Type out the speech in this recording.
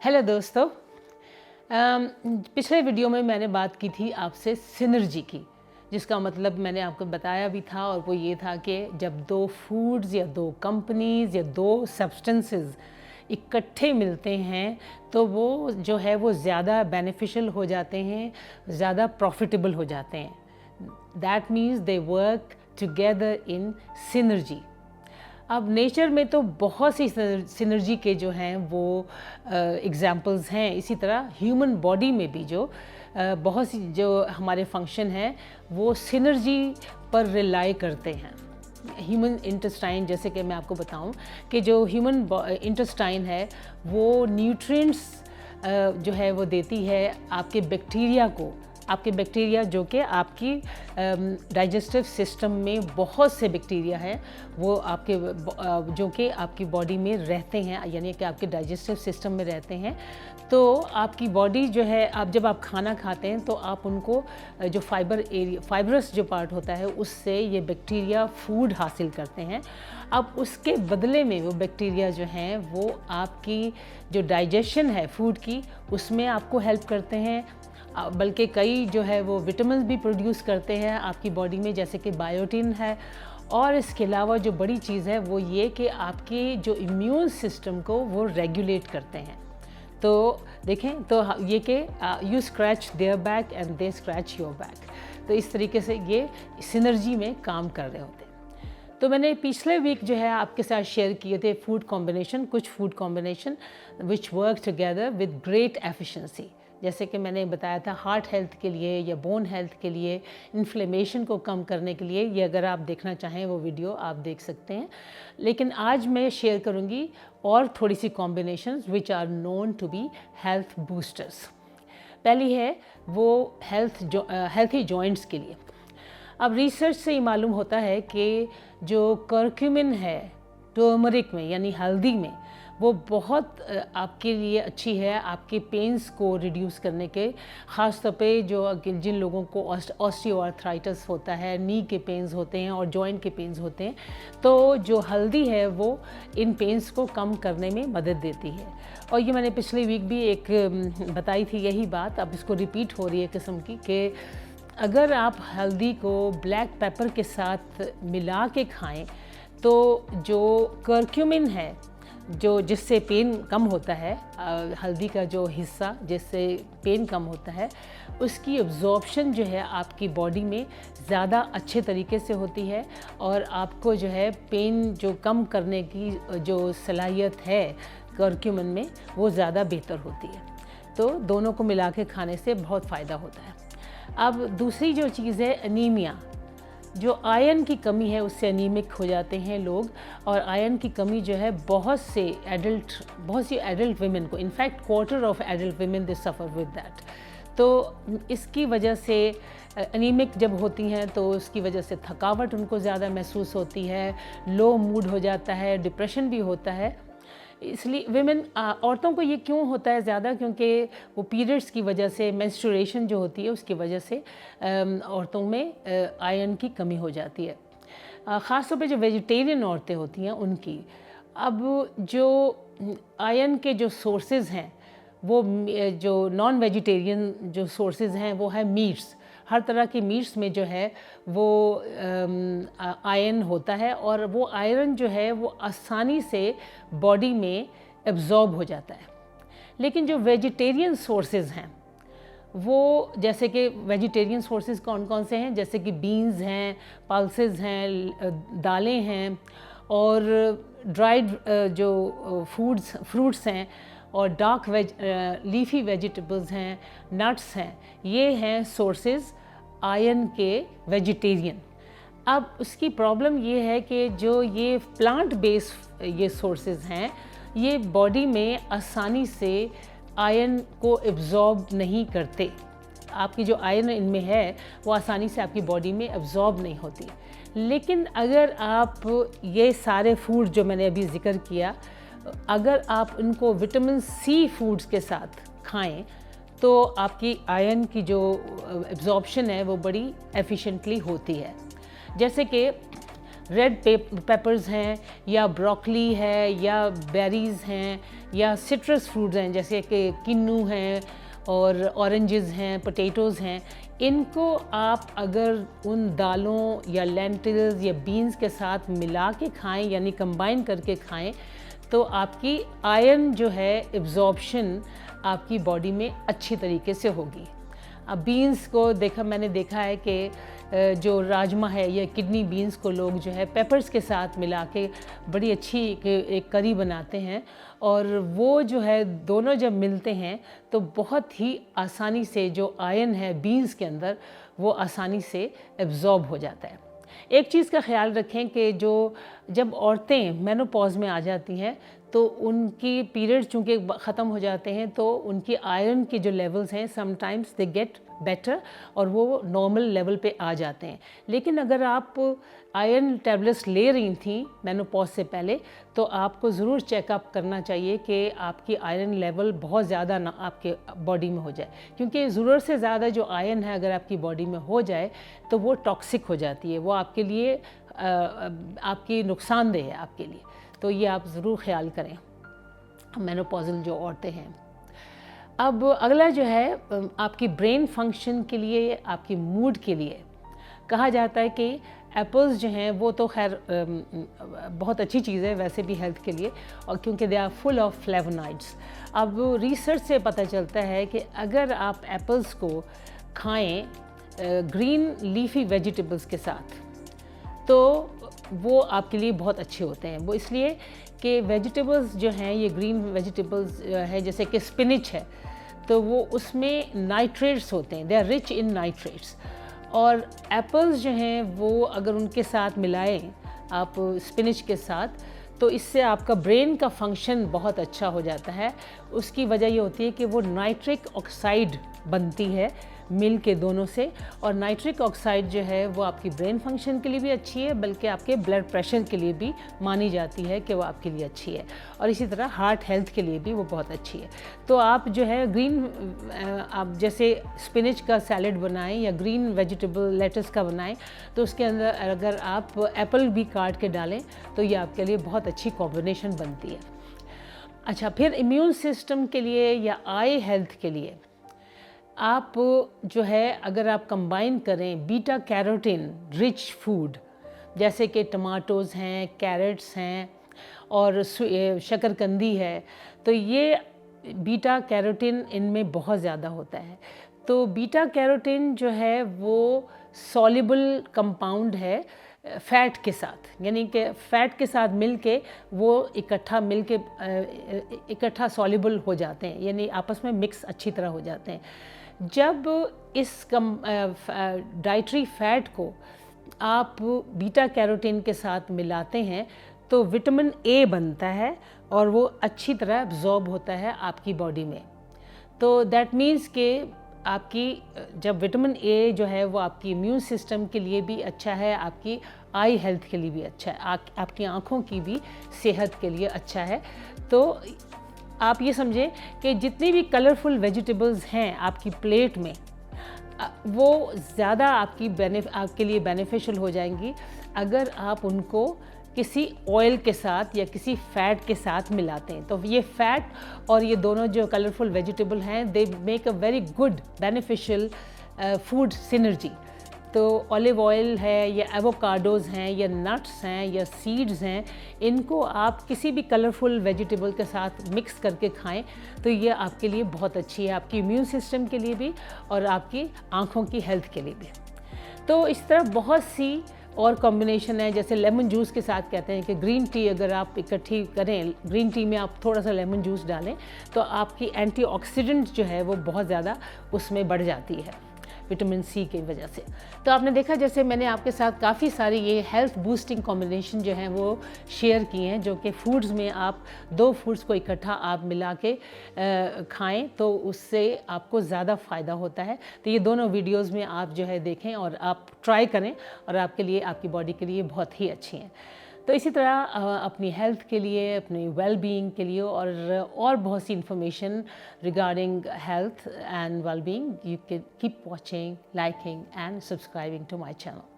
Hello दोस्तों। पिछले video में मैंने बात की थी आपसे सिनर्जी की, जिसका मतलब मैंने आपको बताया भी था, और वो ये था कि जब दो फूड्स या दो कंपनीज या दो सब्सटेंसेस इकट्ठे मिलते हैं तो वो जो है वो ज़्यादा बेनिफिशियल हो जाते हैं, ज़्यादा प्रॉफिटेबल हो जाते हैं। That means they work together in synergy. अब नेचर में तो बहुत सी सिनर्जी के जो हैं वो एग्जाम्पल्स हैं। इसी तरह ह्यूमन बॉडी में भी जो बहुत सी जो हमारे फंक्शन हैं वो सिनर्जी पर रिलाई करते हैं। ह्यूमन इंटेस्टाइन, जैसे कि मैं आपको बताऊं कि जो ह्यूमन इंटेस्टाइन है वो न्यूट्रिएंट्स जो है वो देती है आपके बैक्टीरिया जो कि आपकी डाइजेस्टिव सिस्टम में बहुत से बैक्टीरिया हैं, वो आपके जो कि आपकी बॉडी में रहते हैं, यानी कि आपके डाइजेस्टिव सिस्टम में रहते हैं। तो आपकी बॉडी जो है, आप जब आप खाना खाते हैं तो आप उनको जो फाइबरस जो पार्ट होता है उससे ये बैक्टीरिया फूड हासिल करते हैं। अब उसके बदले में वो बैक्टीरिया जो हैं वो आपकी जो डाइजेशन है फूड की उसमें आपको हेल्प करते हैं, बल्कि कई जो है वो विटामिन भी प्रोड्यूस करते हैं आपकी बॉडी में, जैसे कि बायोटिन है। और इसके अलावा जो बड़ी चीज़ है वो ये कि आपके जो इम्यून सिस्टम को वो रेगुलेट करते हैं। तो देखें तो ये कि you scratch their back and they scratch your back, तो इस तरीके से ये सिनर्जी में काम कर रहे होते हैं। तो मैंने पिछले वीक जो है आपके साथ शेयर किए थे कुछ food combination which work together with great efficiency. जैसे कि मैंने बताया था हार्ट हेल्थ के लिए या बोन हेल्थ के लिए, इन्फ्लेमेशन को कम करने के लिए, ये अगर आप देखना चाहें वो वीडियो आप देख सकते हैं। लेकिन आज मैं शेयर करूंगी और थोड़ी सी combinations which are known to be health boosters. पहली है वो हेल्थी जॉइंट्स के लिए। अब रिसर्च से ये मालूम होता है कि जो कर्क्यूमिन है टर्मरिक में यानी हल्दी में, वो बहुत आपके लिए अच्छी है आपके पेन्स को रिड्यूस करने के, ख़ास तौर पे जिन लोगों को ऑस्टियोआर्थराइटिस होता है, नी के पेन्स होते हैं और जॉइंट के पेन्स होते हैं, तो जो हल्दी है वो इन पेन्स को कम करने में मदद देती है। और ये मैंने पिछले वीक भी एक बताई थी यही बात, अब इसको रिपीट हो रही है किस्म की, कि अगर आप हल्दी को ब्लैक पेपर के साथ मिला के खाएं तो जो कर्क्यूमिन है जो जिससे पेन कम होता है, हल्दी का जो हिस्सा जिससे पेन कम होता है, उसकी एब्जॉर्प्शन जो है आपकी बॉडी में ज़्यादा अच्छे तरीके से होती है और आपको जो है पेन जो कम करने की जो सलाहियत है कर्क्यूमिन में वो ज़्यादा बेहतर होती है। तो दोनों को मिला के खाने से बहुत फ़ायदा होता है। अब दूसरी जो चीज़ है एनीमिया, जो आयरन की कमी है उससे एनीमिक हो जाते हैं लोग, और आयरन की कमी जो है बहुत सी एडल्ट वीमेन को, in fact quarter of adult women they suffer with that. तो इसकी वजह से एनीमिक जब होती हैं तो उसकी वजह से थकावट उनको ज़्यादा महसूस होती है, लो मूड हो जाता है, डिप्रेशन भी होता है। इसलिए औरतों को ये क्यों होता है ज़्यादा, क्योंकि वो पीरियड्स की वजह से, मेंस्ट्रुएशन जो होती है उसकी वजह से औरतों में आयरन की कमी हो जाती है, ख़ास तौर पे जो वेजिटेरियन औरतें होती हैं उनकी। अब जो आयरन के जो सोर्सेज हैं वो जो नॉन वेजिटेरियन जो सोर्सेज हैं वो है मीट्स। हर तरह के मीट्स में जो है वो आयरन होता है, और वो आयरन जो है वो आसानी से बॉडी में एब्जॉर्ब हो जाता है। लेकिन जो वेजिटेरियन सोर्सेज हैं वो, जैसे कि वेजिटेरियन सोर्सेज कौन कौन से हैं, जैसे कि बीन्स हैं, पल्सेस हैं, दालें हैं, और ड्राइड जो फ्रूट्स हैं, और लीफी वेजिटेबल्स हैं, नट्स हैं, ये हैं सोर्सेज आयरन के वेजिटेरियन। अब उसकी प्रॉब्लम ये है कि जो ये प्लांट बेस्ड ये सोर्सेज हैं ये बॉडी में आसानी से आयरन को एब्जॉर्ब नहीं करते। आपकी जो आयरन इनमें है वो आसानी से आपकी बॉडी में एब्जॉर्ब नहीं होती। लेकिन अगर आप ये सारे फूड जो मैंने अभी जिक्र किया, अगर आप इनको विटामिन सी फूड्स के साथ खाएं तो आपकी आयरन की जो एब्जॉर्प्शन है वो बड़ी एफिशिएंटली होती है। जैसे कि रेड पेपर्स हैं या ब्रोकली है या बेरीज़ हैं या सिट्रस फ्रूट्स हैं जैसे कि किन्नू हैं और ऑरेंजेस हैं, पोटैटोज़ हैं, इनको आप अगर उन दालों या लेंटिल्स या बीन्स के साथ मिला के खाएं यानी कंबाइन करके खाएं तो आपकी आयरन जो है एब्जॉर्प्शन आपकी बॉडी में अच्छी तरीके से होगी। अब बीन्स को मैंने देखा है कि जो राजमा है या किडनी बीन्स को लोग जो है पेपर्स के साथ मिला के बड़ी अच्छी एक करी बनाते हैं और वो जो है दोनों जब मिलते हैं तो बहुत ही आसानी से जो आयरन है बीन्स के अंदर वो आसानी से एब्जॉर्ब हो जाता है। एक चीज़ का ख्याल रखें कि जब औरतें मेनोपॉज में आ जाती हैं तो उनकी पीरियड्स चूँकि ख़त्म हो जाते हैं तो उनकी आयरन के जो लेवल्स हैं समटाइम्स दे गेट बेटर और वो नॉर्मल लेवल पे आ जाते हैं। लेकिन अगर आप आयरन टैबलेट्स ले रही थी मेनोपॉज से पहले तो आपको ज़रूर चेकअप करना चाहिए कि आपकी आयरन लेवल बहुत ज़्यादा ना आपके बॉडी में हो जाए, क्योंकि ज़रूरत से ज़्यादा जो आयरन है अगर आपकी बॉडी में हो जाए तो वो टॉक्सिक हो जाती है, वो आपके लिए आपकी नुकसानदेह है आपके लिए। तो ये आप ज़रूर ख्याल करें मेनोपॉज़ल जो औरतें हैं। अब अगला जो है आपकी ब्रेन फंक्शन के लिए, आपकी मूड के लिए कहा जाता है कि एप्पल्स जो हैं वो तो खैर बहुत अच्छी चीज़ है वैसे भी हेल्थ के लिए, और क्योंकि they are full of flavonoids. अब रिसर्च से पता चलता है कि अगर आप एप्पल्स को खाएं ग्रीन लीफी वेजिटेबल्स के साथ तो वो आपके लिए बहुत अच्छे होते हैं। वो इसलिए कि वेजिटेबल्स जो हैं ये ग्रीन वेजिटेबल्स है जैसे कि स्पिनिच है तो वो उसमें नाइट्रेट्स होते हैं, they are rich in nitrates. और एप्पल्स जो हैं वो अगर उनके साथ मिलाएं आप स्पिनिच के साथ तो इससे आपका ब्रेन का फंक्शन बहुत अच्छा हो जाता है। उसकी वजह ये होती है कि वो नाइट्रिक ऑक्साइड बनती है मिल के दोनों से, और नाइट्रिक ऑक्साइड जो है वो आपकी ब्रेन फंक्शन के लिए भी अच्छी है बल्कि आपके ब्लड प्रेशर के लिए भी मानी जाती है कि वो आपके लिए अच्छी है, और इसी तरह हार्ट हेल्थ के लिए भी वो बहुत अच्छी है। तो आप जो है ग्रीन आप जैसे स्पिनिच का सैलेड बनाएं या ग्रीन वेजिटेबल लेटस का बनाएं तो उसके अंदर अगर आप एप्पल भी काट के डालें तो ये आपके लिए बहुत अच्छी कॉम्बिनेशन बनती है। अच्छा, फिर इम्यून सिस्टम के लिए या आई हेल्थ के लिए आप जो है अगर आप कंबाइन करें बीटा कैरोटीन रिच फूड जैसे कि टमाटोज़ हैं, कैरेट्स हैं और शकरकंदी है, तो ये बीटा कैरोटीन इनमें बहुत ज़्यादा होता है। तो बीटा कैरोटीन जो है वो सॉल्युबल कंपाउंड है फ़ैट के साथ, यानी कि फ़ैट के साथ मिलके वो इकट्ठा सॉल्युबल हो जाते हैं, यानी आपस में मिक्स अच्छी तरह हो जाते हैं। जब इस डाइटरी फैट को आप बीटा कैरोटीन के साथ मिलाते हैं तो विटामिन ए बनता है और वो अच्छी तरह एब्जॉर्ब होता है आपकी बॉडी में। तो दैट मीन्स कि आपकी जब विटामिन ए जो है वो आपकी इम्यून सिस्टम के लिए भी अच्छा है, आपकी आई हेल्थ के लिए भी अच्छा है, आपकी आँखों की भी सेहत के लिए अच्छा है। तो आप ये समझें कि जितनी भी कलरफुल वेजिटेबल्स हैं आपकी प्लेट में वो ज़्यादा आपके लिए बेनिफिशियल हो जाएंगी अगर आप उनको किसी ऑयल के साथ या किसी फ़ैट के साथ मिलाते हैं। तो ये फ़ैट और ये दोनों जो कलरफुल वेजिटेबल हैं they make a very good beneficial food synergy. तो ऑलिव ऑयल है या एवोकाडोज़ हैं या नट्स हैं या सीड्स हैं, इनको आप किसी भी कलरफुल वेजिटेबल के साथ मिक्स करके खाएं तो ये आपके लिए बहुत अच्छी है, आपकी इम्यून सिस्टम के लिए भी और आपकी आँखों की हेल्थ के लिए भी। तो इस तरह बहुत सी और कॉम्बिनेशन है, जैसे लेमन जूस के साथ कहते हैं कि ग्रीन टी अगर आप इकट्ठी करें, ग्रीन टी में आप थोड़ा सा लेमन जूस डालें तो आपकी एंटीऑक्सीडेंट जो है वो बहुत ज़्यादा उसमें बढ़ जाती है विटामिन सी की वजह से। तो आपने देखा जैसे मैंने आपके साथ काफ़ी सारी ये हेल्थ बूस्टिंग कॉम्बिनेशन जो हैं वो शेयर किए हैं, जो कि फूड्स में आप दो फूड्स को इकट्ठा आप मिला के खाएं तो उससे आपको ज़्यादा फ़ायदा होता है। तो ये दोनों वीडियोस में आप जो है देखें और आप ट्राई करें और आपके लिए, आपकी बॉडी के लिए बहुत ही अच्छी हैं। तो इसी तरह अपनी हेल्थ के लिए, अपनी वेल बीइंग के लिए और बहुत सी information regarding health and well being, you can keep watching, liking and subscribing to my channel.